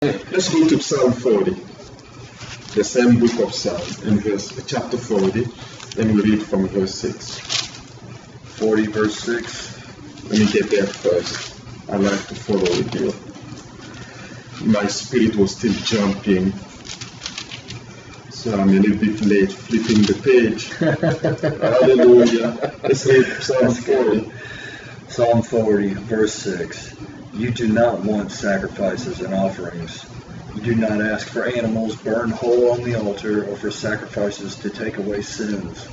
Let's go to Psalm 40, the same book of Psalms, in chapter 40, and we read from verse 6. 40 verse 6. Let me get there first. I like to follow with you. My spirit was still jumping, so I'm a little bit late flipping the page. Hallelujah. Let's read Psalm 40. Psalm 40 verse 6. You do not want sacrifices and offerings. You do not ask for animals burned whole on the altar or for sacrifices to take away sins.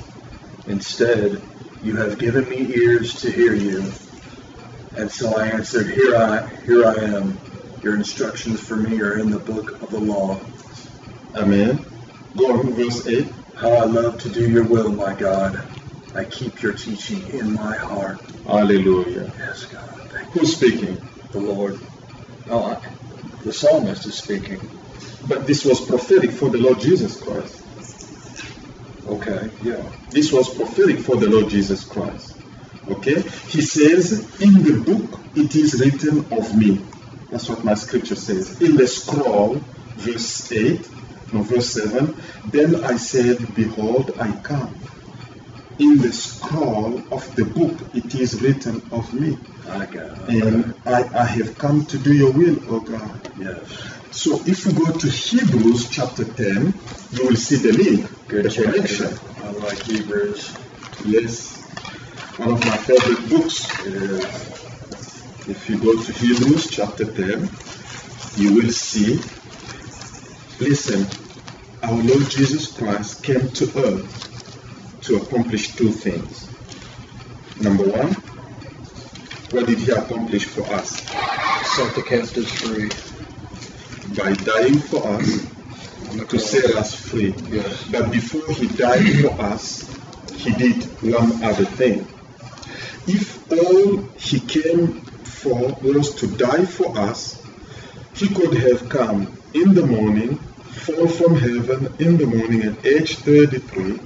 Instead, you have given me ears to hear you. And so I answered, Here I am. Your instructions for me are in the book of the law. Amen. Go on, verse 8. How I love to do your will, my God. I keep your teaching in my heart. Hallelujah. Yes, God. Thank Who's speaking? the Lord. Oh, the psalmist is speaking. But this was prophetic for the Lord Jesus Christ. Okay, yeah. This was prophetic for the Lord Jesus Christ. Okay? He says, in the book it is written of me. That's what my scripture says. In the scroll, verse 7, then I said, behold, I come. In the scroll of the book it is written of me. I got it. And I have come to do your will, O God. Yes. So if you go to Hebrews chapter 10, you will see the link, Good the connection. I like Hebrews. Yes, one of my favorite books. It is. If you go to Hebrews chapter 10, you will see, listen, our Lord Jesus Christ came to earth to accomplish two things. Number one, what did he accomplish for us? Set the captives free. By dying for us, to set us free. Yes. But before he died for us, he did one other thing. If all he came for was to die for us, he could have come in the morning, fall from heaven in the morning at age 33,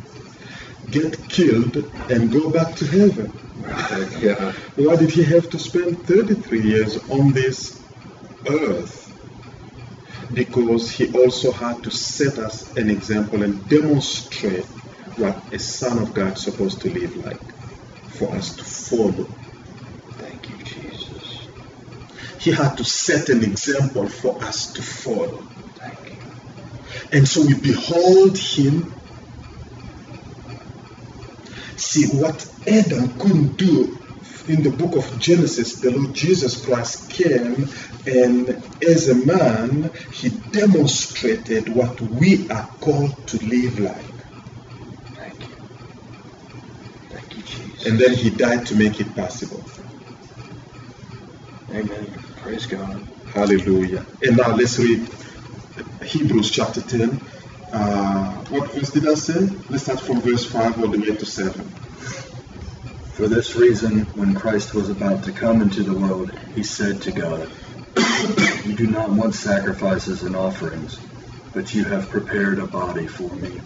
get killed, and go back to heaven. Yeah. Why did he have to spend 33 years on this earth? Because he also had to set us an example and demonstrate what a son of God is supposed to live like, for us to follow. Thank you, Jesus. He had to set an example for us to follow. Thank you. And so we behold him. See, what Adam couldn't do in the book of Genesis, the Lord Jesus Christ came, and as a man, he demonstrated what we are called to live like. Thank you. Thank you, Jesus. And then he died to make it possible. Amen. Praise God. Hallelujah. And now let's read Hebrews chapter 10. What verse did I say? Let's start from verse 5 all the way to 7. For this reason, when Christ was about to come into the world, he said to God, You do not want sacrifices and offerings, but you have prepared a body for me.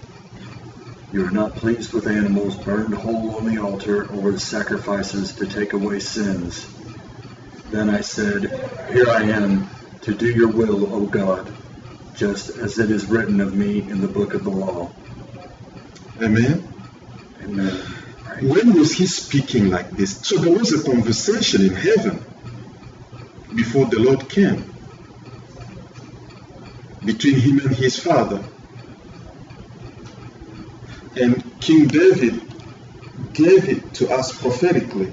You are not pleased with animals burned whole on the altar or with sacrifices to take away sins. Then I said, Here I am, to do your will, O God, just as it is written of me in the book of the law. Amen. Amen. When was he speaking like this? So there was a conversation in heaven before the Lord came between him and his father. And King David gave it to us prophetically,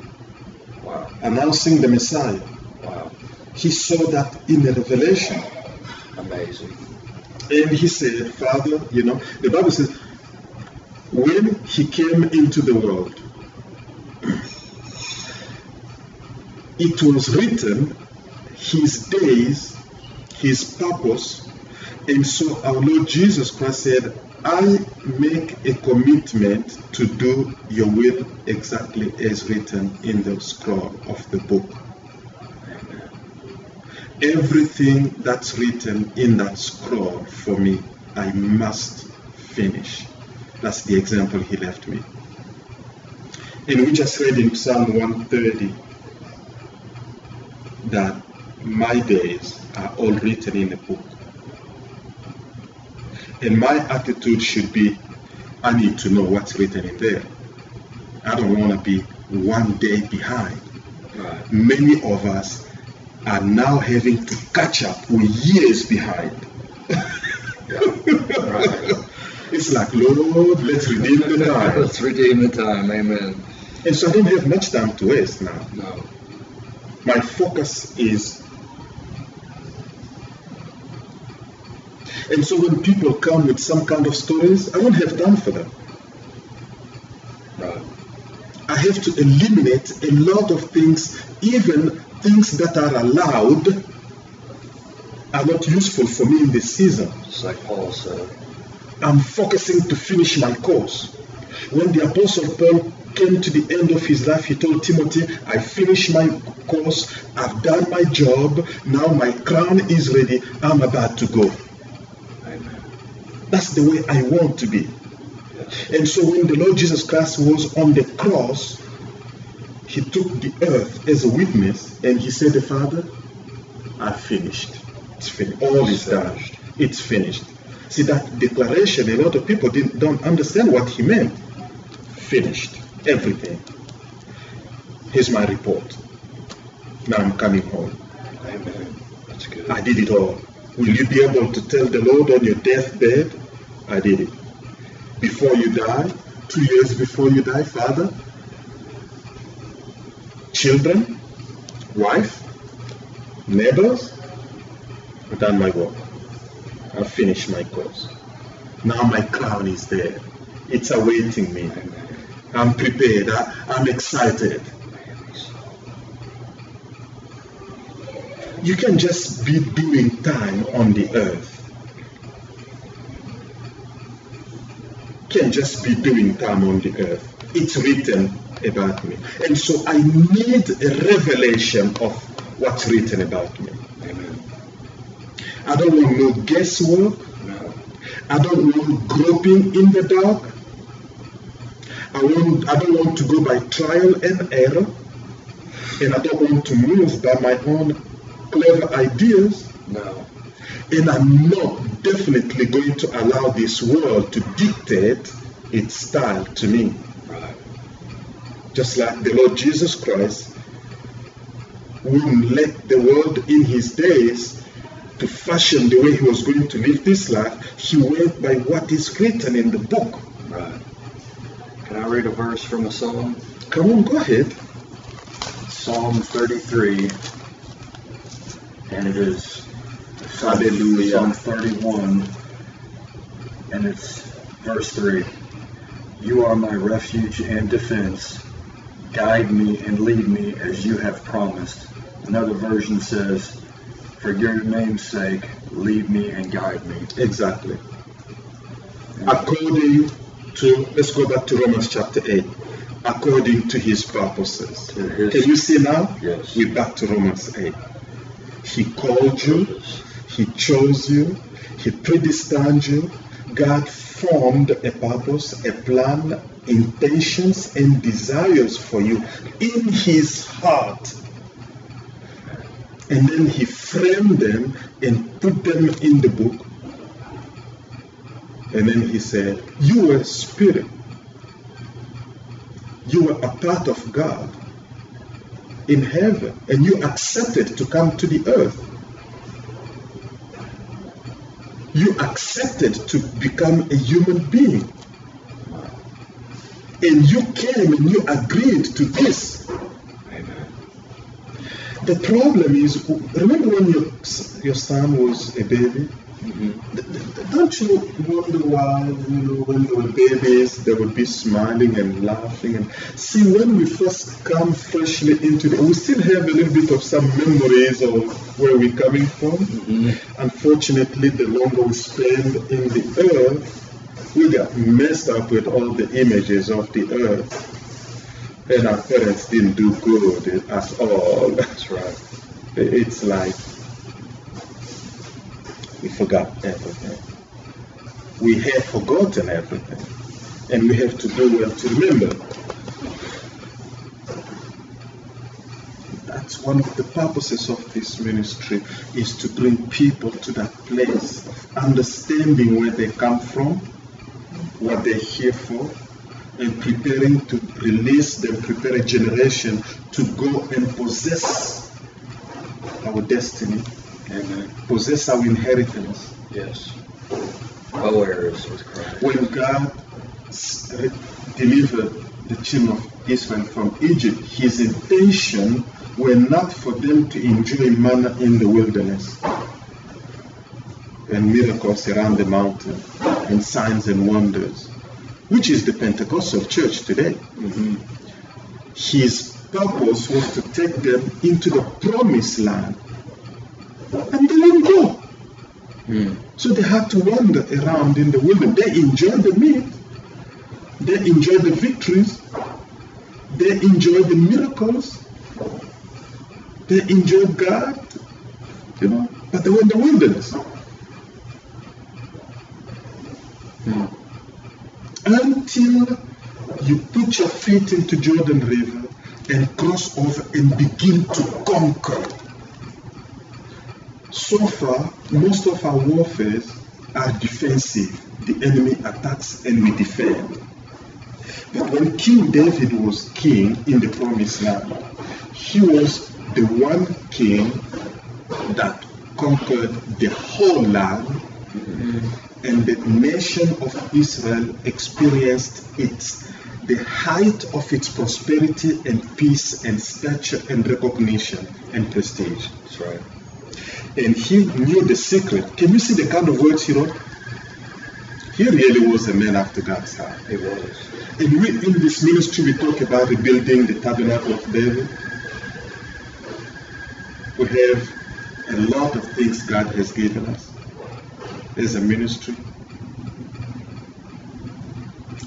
Wow. announcing the Messiah. Wow. He saw that in the revelation. Amazing. And he said, Father, the Bible says, when he came into the world, it was written his days, his purpose, and so our Lord Jesus Christ said, I make a commitment to do your will exactly as written in the scroll of the book. Everything that's written in that scroll for me, I must finish. That's the example he left me. And we just read in Psalm 130 that my days are all written in a book. And my attitude should be, I need to know what's written in there. I don't want to be one day behind. Right. Many of us are now having to catch up with years behind. Right. It's like, Lord, let's redeem the time. Let's redeem the time. Amen. And so I don't have much time to waste now. No. My focus is. And so when people come with some kind of stories, I don't have time for them. Right. I have to eliminate a lot of things, even things that are allowed are not useful for me in this season. Just like Paul said. I'm focusing to finish my course. When the Apostle Paul came to the end of his life, he told Timothy, I finished my course, I've done my job, now my crown is ready, I'm about to go. Amen. That's the way I want to be. Yes. And so when the Lord Jesus Christ was on the cross, he took the earth as a witness and he said, Father, I've finished. It's finished. All is done. It's finished. See, that declaration, a lot of people don't understand what he meant. Finished. Everything. Here's my report. Now I'm coming home. Amen. That's good. I did it all. Will you be able to tell the Lord on your deathbed, I did it? Before you die, 2 years before you die, Father, children, wife, neighbors, I've done my work. I've finished my course. Now my crown is there. It's awaiting me. I'm prepared. I'm excited. You can just be doing time on the earth. You can just be doing time on the earth. It's written about me. And so I need a revelation of what's written about me. Amen. I don't want no guesswork. No. I don't want groping in the dark. I don't want to go by trial and error. And I don't want to move by my own clever ideas. No. And I'm not definitely going to allow this world to dictate its style to me. Right. Just like the Lord Jesus Christ wouldn't let the world in his days to fashion the way he was going to live this life. He went by what is written in the book. Right. Can I read a verse from a psalm? Come on, go ahead. Psalm 33. And it is Hallelujah. Psalm 31. And it's verse 3. You are my refuge and defense. Guide me and lead me as you have promised. Another version says, for your name's sake, lead me and guide me. Exactly. According to, let's go back to Romans chapter 8. According to his purposes. Can you see now? Yes. We're back to Romans 8. He called you. He chose you. He predestined you. God formed a purpose, a plan, intentions, and desires for you in his heart. And then he framed them and put them in the book. And then he said, you were spirit. You were a part of God in heaven. And you accepted to come to the earth. You accepted to become a human being. And you came and you agreed to this. The problem is, remember when your son was a baby? Mm-hmm. Don't you wonder why, when they were babies, they would be smiling and laughing? And see, when we first come freshly into we still have a little bit of some memories of where we're coming from. Mm-hmm. Unfortunately, the longer we spend in the earth, we got messed up with all the images of the earth. And our parents didn't do good at all. That's right. It's like we forgot everything. We have forgotten everything. And we have to do well to remember. That's one of the purposes of this ministry is to bring people to that place of understanding where they come from, what they're here for, and preparing to release them, prepare a generation to go and possess our destiny, and possess our inheritance. Yes. Co-heirs with Christ. When God delivered the children of Israel from Egypt, his intention were not for them to enjoy manna in the wilderness and miracles around the mountain and signs and wonders, which is the Pentecostal church today. His purpose was to take them into the promised land, and they didn't go. So they had to wander around in the wilderness. They enjoyed the meat, they enjoyed the victories, they enjoyed the miracles, they enjoyed God, but they were in the wilderness. Until you put your feet into Jordan River and cross over and begin to conquer. So far, most of our warfare are defensive. The enemy attacks and we defend. But when King David was king in the promised land, he was the one king that conquered the whole land, and the nation of Israel experienced the height of its prosperity and peace and stature and recognition and prestige. That's right. And he knew the secret. Can you see the kind of words he wrote? He really was a man after God's heart. He was. And in this ministry, we talk about rebuilding the tabernacle of David. We have a lot of things God has given us as a ministry.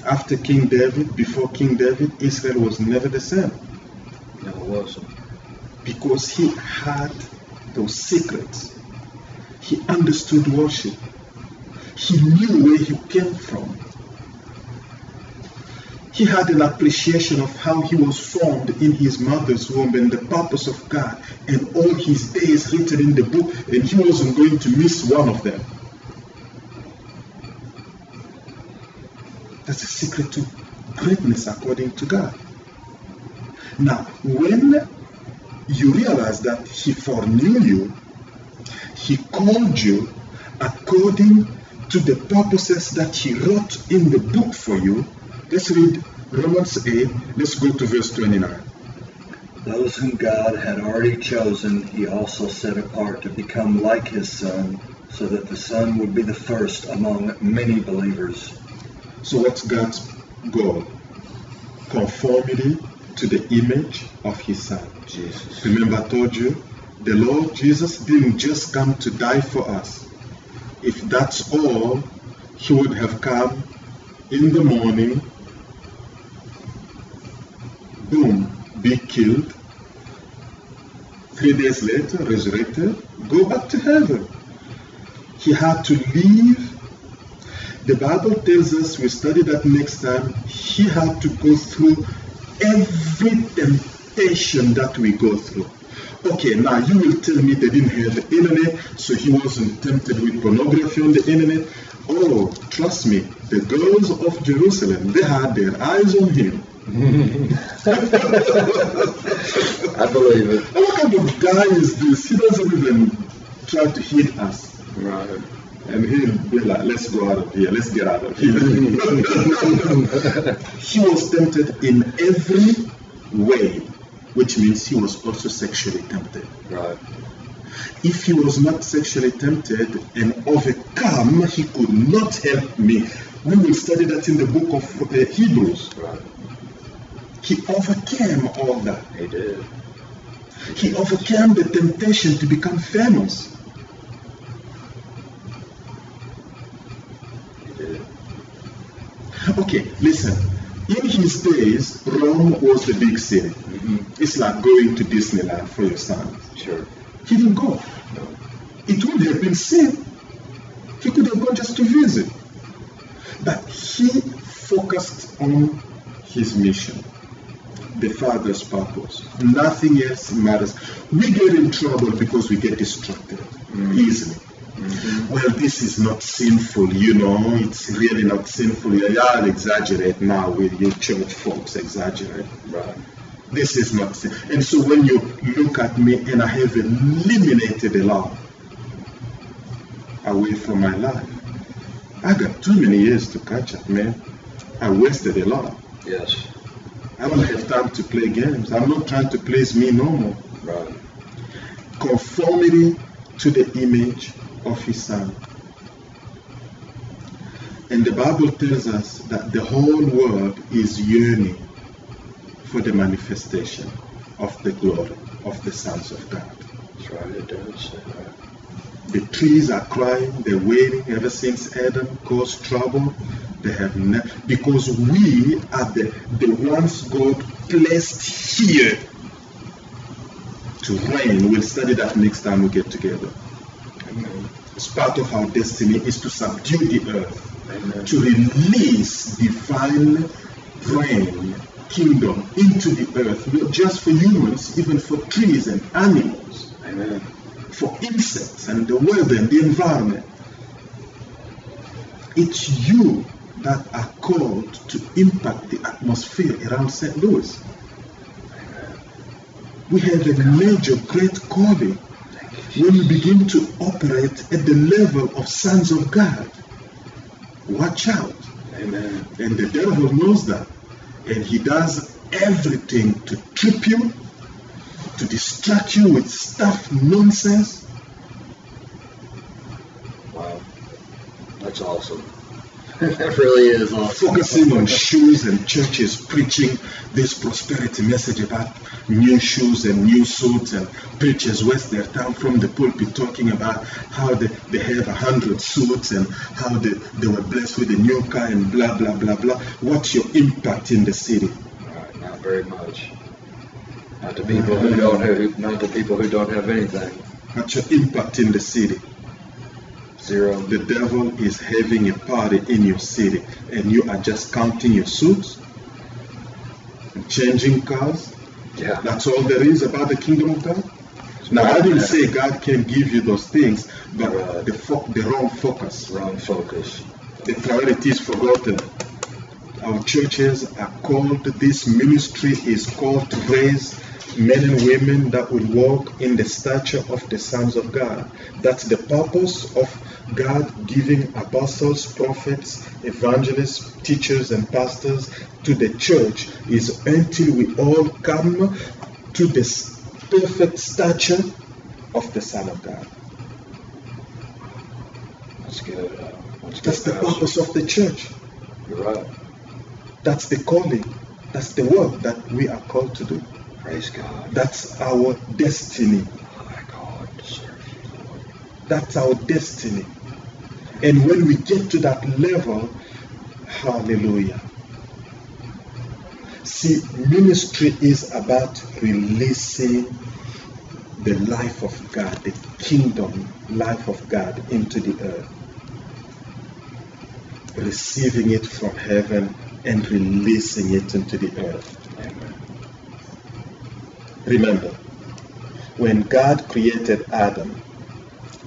After King David, before King David, Israel was never the same. No, it wasn't. Because he had those secrets. He understood worship. He knew where he came from. He had an appreciation of how he was formed in his mother's womb and the purpose of God and all his days written in the book, and he wasn't going to miss one of them. That's the secret to greatness according to God. Now, when you realize that he foreknew you, he called you according to the purposes that he wrote in the book for you. Let's read Romans 8. Let's go to verse 29. Those whom God had already chosen, he also set apart to become like his Son, so that the Son would be the first among many believers. So what's God's goal? Conformity to the image of his Son. Jesus. Remember I told you, the Lord Jesus didn't just come to die for us. If that's all, he would have come in the morning, boom, be killed, 3 days later, resurrected, go back to heaven. He had to leave. The Bible tells us, we study that next time, he had to go through every temptation that we go through. Okay, now you will tell me they didn't have the internet, so he wasn't tempted with pornography on the internet. Oh, trust me, the girls of Jerusalem, they had their eyes on him. I believe it. What kind of guy is this? He doesn't even try to hit us. Right. And he'll be like, let's go out of here, let's get out of here. He was tempted in every way, which means he was also sexually tempted. Right. If he was not sexually tempted and overcome, he could not help me. We will study that in the book of Hebrews. Right. He overcame all that. He did. He overcame the temptation to become famous. He did. Okay, listen. In his days, Rome was the big city. It's like going to Disneyland for your son. Sure. He didn't go. No. It would have been sin. He could have gone just to visit. But he focused on his mission. the Father's purpose. Nothing else matters. We get in trouble because we get distracted easily. Well, this is not sinful, it's really not sinful. Y'all exaggerate now with your church folks, exaggerate. Right. This is not sin. And so when you look at me and I have eliminated a lot away from my life, I got too many years to catch up, man. I wasted a lot. Yes. I don't have time to play games. I'm not trying to please me no more. Right. Conformity to the image of his Son. And the Bible tells us that the whole world is yearning for the manifestation of the glory of the sons of God. That's right, it does say that. The trees are crying, they're waiting ever since Adam caused trouble. They have because we are the ones God placed here to reign. We'll study that next time we get together. Amen. It's part of our destiny is to subdue the earth. Amen. To release divine reign, kingdom into the earth, not just for humans, even for trees and animals. Amen. For insects and the weather and the environment. It's you that are called to impact the atmosphere around St. Louis. Amen. We have a major, great calling when we begin to operate at the level of sons of God. Watch out. Amen. And the devil knows that. And he does everything to trip you, to distract you with stuff, nonsense. Wow. That's awesome. That really is awesome. Focusing on shoes and churches preaching this prosperity message about new shoes and new suits, and preachers waste their time from the pulpit talking about how they have 100 suits and how they were blessed with a new car and blah, blah, blah, blah. What's your impact in the city? Right, not very much. Not to people who don't have, not to people who don't have anything. What's your impact in the city? Zero. The devil is having a party in your city, and you are just counting your suits and changing cars. Yeah. That's all there is about the kingdom of God. Now, I didn't say God can give you those things, but the wrong focus. Wrong focus. The priority is forgotten. Our churches are called, this ministry is called to raise men and women that will walk in the stature of the sons of God. That's the purpose of God giving apostles, prophets, evangelists, teachers, and pastors to the church, is until we all come to this perfect stature of the Son of God. That's good. That's the purpose of the church. You're right. That's the calling. That's the work that we are called to do. Praise God. That's our destiny. Oh my God, to serve you, Lord. That's our destiny. And when we get to that level, hallelujah. See, ministry is about releasing the life of God, the kingdom life of God into the earth. Receiving it from heaven and releasing it into the earth. Amen. Remember, when God created Adam,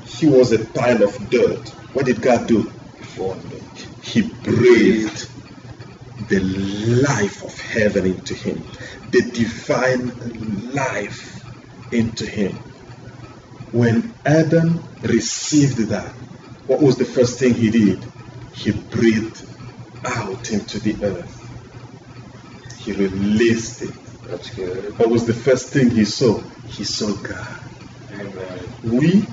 he was a pile of dirt. What did God do? Formed it. He breathed the life of heaven into him, the divine life into him. When Adam received that, what was the first thing he did? He breathed out into the earth. He released it. That's good. What was the first thing he saw? He saw God. Amen. We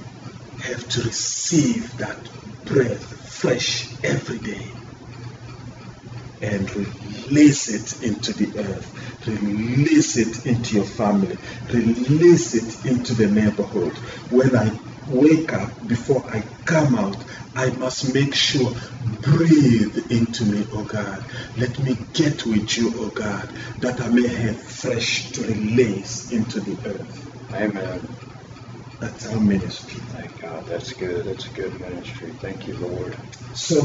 have to receive that breath fresh every day and release it into the earth. Release it into your family. Release it into the neighborhood. When I wake up, before I come out, I must make sure, breathe into me, oh God. Let me get with you, oh God, that I may have fresh to release into the earth. Amen. That's our ministry. Thank God. That's good. That's a good ministry. Thank you, Lord. So